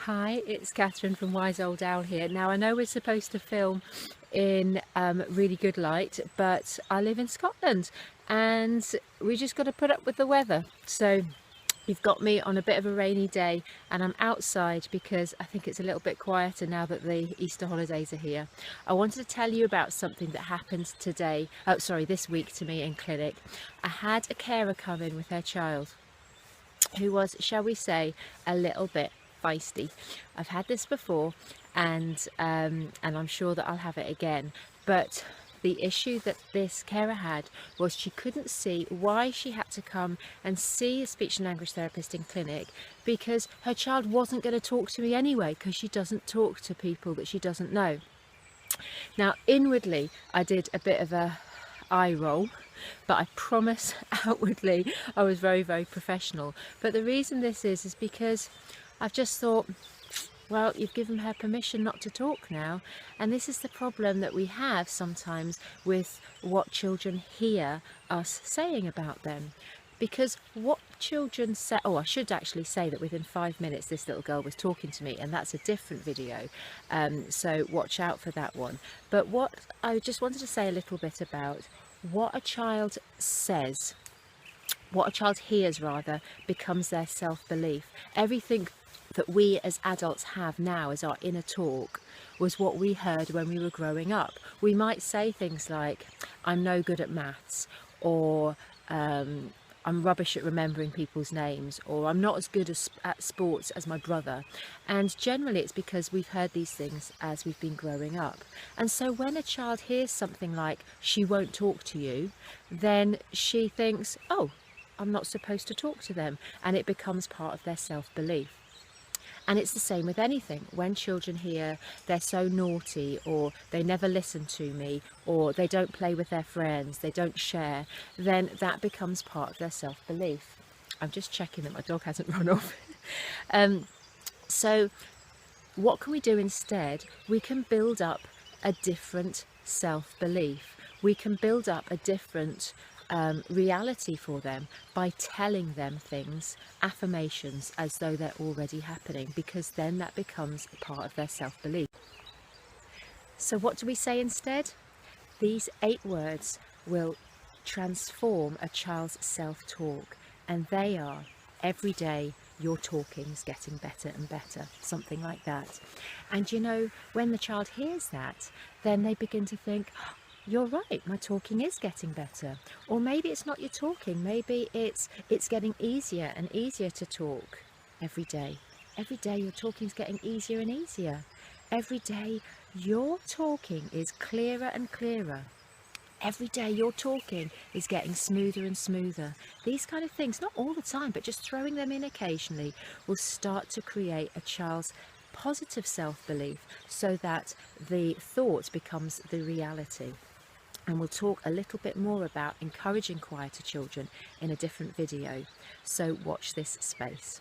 Hi, it's Catherine from Wise Old Owl here. Now I know we're supposed to film in really good light, but I live in Scotland and we just got to put up with the weather. So you've got me on a bit of a rainy day and I'm outside because I think it's a little bit quieter now that the Easter holidays are here. I wanted to tell you about something that happened today, this week to me in clinic. I had a carer come in with her child who was, shall we say, a little bit feisty. I've had this before, and I'm sure that I'll have it again. But the issue that this carer had was she couldn't see why she had to come and see a speech and language therapist in clinic, because her child wasn't going to talk to me anyway, because she doesn't talk to people that she doesn't know. Now inwardly I did a bit of a eye roll, but I promise outwardly I was very professional. But the reason this is because I've just thought, well, you've given her permission not to talk now, and this is the problem that we have sometimes with what children hear us saying about them. Because what children say, oh, I should actually say that within 5 minutes this little girl was talking to me, and that's a different video, so watch out for that one. But what I just wanted to say a little bit about what a child says, what a child hears rather, becomes their self-belief. Everything that we as adults have now as our inner talk was what we heard when we were growing up. We might say things like, I'm no good at maths, or I'm rubbish at remembering people's names, or I'm not as good at sports as my brother. And generally it's because we've heard these things as we've been growing up. And so when a child hears something like, she won't talk to you, then she thinks, oh, I'm not supposed to talk to them, and it becomes part of their self-belief. And it's the same with anything. When children hear they're so naughty, or they never listen to me, or they don't play with their friends, they don't share, then that becomes part of their self-belief. I'm just checking that my dog hasn't run off. So what can we do instead? We can build up a different self-belief. We can build up a different reality for them by telling them things, affirmations, as though they're already happening, because then that becomes part of their self-belief. So what do we say instead? These 8 words will transform a child's self-talk, and they are: every day your talking's getting better and better, something like that. And you know, when the child hears that, then they begin to think, you're right, my talking is getting better. Or maybe it's not your talking, maybe it's getting easier and easier to talk every day. Every day your talking's getting easier and easier. Every day your talking is clearer and clearer. Every day your talking is getting smoother and smoother. These kind of things, not all the time, but just throwing them in occasionally, will start to create a child's positive self-belief, so that the thought becomes the reality. And we'll talk a little bit more about encouraging quieter children in a different video, so watch this space.